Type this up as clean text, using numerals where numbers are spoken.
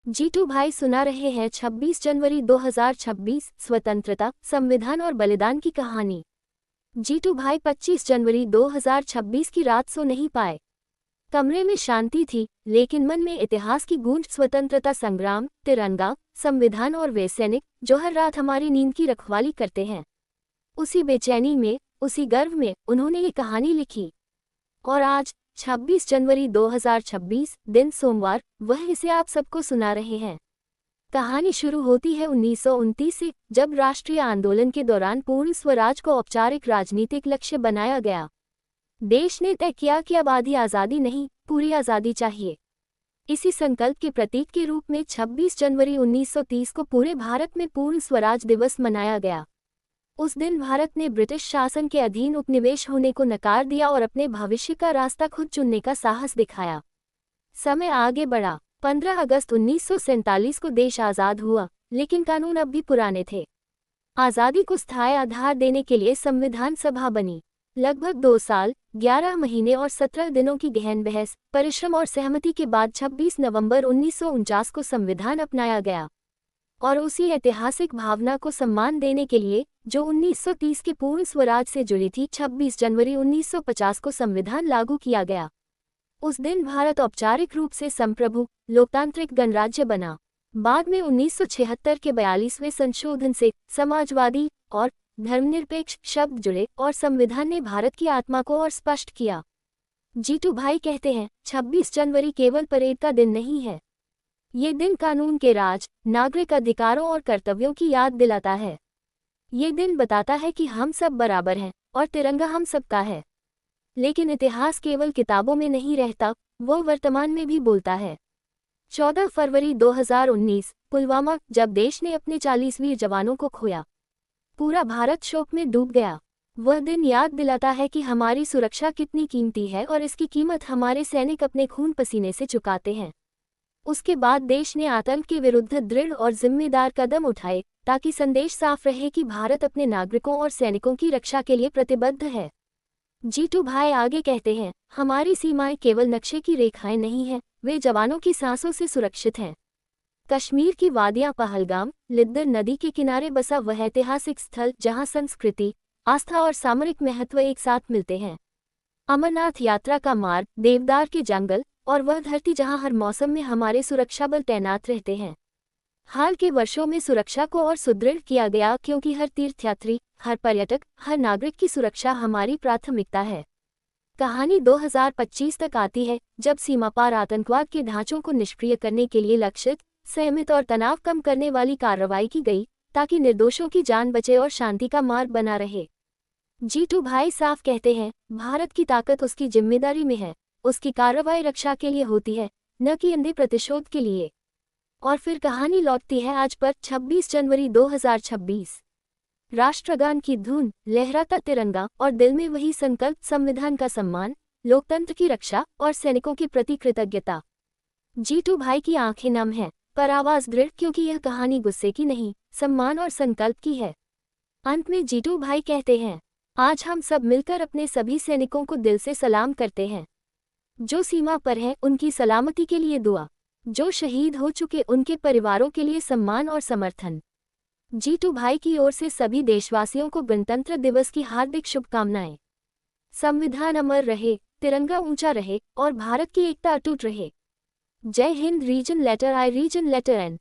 जीतू भाई सुना रहे हैं 26 जनवरी 2026 स्वतंत्रता, संविधान और बलिदान की कहानी। जीतू भाई 25 जनवरी 2026 की रात सो नहीं पाए। कमरे में शांति थी, लेकिन मन में इतिहास की गूंज, स्वतंत्रता संग्राम, तिरंगा, संविधान और वे सैनिक जो हर रात हमारी नींद की रखवाली करते हैं। उसी बेचैनी में, उसी गर्व में उन्होंने ये कहानी लिखी। और आज 26 जनवरी 2026 दिन सोमवार, वह इसे आप सबको सुना रहे हैं। कहानी शुरू होती है 1929 से, जब राष्ट्रीय आंदोलन के दौरान पूर्ण स्वराज को औपचारिक राजनीतिक लक्ष्य बनाया गया। देश ने तय किया कि अब आधी आज़ादी नहीं, पूरी आज़ादी चाहिए। इसी संकल्प के प्रतीक के रूप में 26 जनवरी 1930 को पूरे भारत में पूर्ण स्वराज दिवस मनाया गया। उस दिन भारत ने ब्रिटिश शासन के अधीन उपनिवेश होने को नकार दिया और अपने भविष्य का रास्ता खुद चुनने का साहस दिखाया। समय आगे बढ़ा। 15 अगस्त 1947 को देश आज़ाद हुआ, लेकिन कानून अब भी पुराने थे। आज़ादी को स्थायी आधार देने के लिए संविधान सभा बनी। लगभग 2 साल, 11 महीने और 17 दिनों की गहन बहस, परिश्रम और सहमति के बाद 26 नवंबर 1949 को संविधान अपनाया गया। और उसी ऐतिहासिक भावना को सम्मान देने के लिए, जो 1930 के पूर्ण स्वराज से जुड़ी थी, 26 जनवरी 1950 को संविधान लागू किया गया। उस दिन भारत औपचारिक रूप से संप्रभु, लोकतांत्रिक गणराज्य बना। बाद में 1976 के 42वें संशोधन से समाजवादी और धर्मनिरपेक्ष शब्द जुड़े और संविधान ने भारत की आत्मा को और स्पष्ट किया। जीतू भाई कहते हैं, 26 जनवरी केवल परेड का दिन नहीं है। ये दिन कानून के राज, नागरिक अधिकारों और कर्तव्यों की याद दिलाता है। ये दिन बताता है कि हम सब बराबर हैं और तिरंगा हम सबका है। लेकिन इतिहास केवल किताबों में नहीं रहता, वो वर्तमान में भी बोलता है। 14 फरवरी 2019, पुलवामा, जब देश ने अपने 40 वीर जवानों को खोया, पूरा भारत शोक में डूब गया। वह दिन याद दिलाता है कि हमारी सुरक्षा कितनी कीमती है और इसकी कीमत हमारे सैनिक अपने खून पसीने से चुकाते हैं। उसके बाद देश ने आतंक के विरुद्ध दृढ़ और जिम्मेदार कदम उठाए, ताकि संदेश साफ रहे कि भारत अपने नागरिकों और सैनिकों की रक्षा के लिए प्रतिबद्ध है। जीतू भाई आगे कहते हैं, हमारी सीमाएं केवल नक्शे की रेखाएं नहीं हैं, वे जवानों की सांसों से सुरक्षित हैं। कश्मीर की वादियां, पहलगाम, लिद्दर नदी के किनारे बसा वह ऐतिहासिक स्थल जहां संस्कृति, आस्था और सामरिक महत्व एक साथ मिलते हैं। अमरनाथ यात्रा का मार्ग, देवदार के जंगल और वह धरती जहां हर मौसम में हमारे सुरक्षा बल तैनात रहते हैं। हाल के वर्षों में सुरक्षा को और सुदृढ़ किया गया, क्योंकि हर तीर्थयात्री, हर पर्यटक, हर नागरिक की सुरक्षा हमारी प्राथमिकता है। कहानी 2025 तक आती है, जब सीमा पार आतंकवाद के ढांचों को निष्क्रिय करने के लिए लक्षित, संयमित और तनाव कम करने वाली कार्रवाई की गई, ताकि निर्दोषों की जान बचे और शांति का मार्ग बना रहे। जीतू भाई साफ कहते हैं, भारत की ताकत उसकी जिम्मेदारी में है। उसकी कार्रवाई रक्षा के लिए होती है, न कि अंधे प्रतिशोध के लिए। और फिर कहानी लौटती है आज पर, 26 जनवरी 2026। राष्ट्रगान की धुन, लहराता तिरंगा और दिल में वही संकल्प, संविधान का सम्मान, लोकतंत्र की रक्षा और सैनिकों के प्रति कृतज्ञता। जीतू भाई की आंखें नम हैं, पर आवाज दृढ़, क्योंकि यह कहानी गुस्से की नहीं, सम्मान और संकल्प की है। अंत में जीतू भाई कहते हैं, आज हम सब मिलकर अपने सभी सैनिकों को दिल से सलाम करते हैं। जो सीमा पर हैं, उनकी सलामती के लिए दुआ। जो शहीद हो चुके, उनके परिवारों के लिए सम्मान और समर्थन। जीतू भाई की ओर से सभी देशवासियों को गणतंत्र दिवस की हार्दिक शुभकामनाएं। संविधान अमर रहे, तिरंगा ऊंचा रहे और भारत की एकता अटूट रहे। जय हिंद। रीजन लेटर आई, रीजन लेटर एन।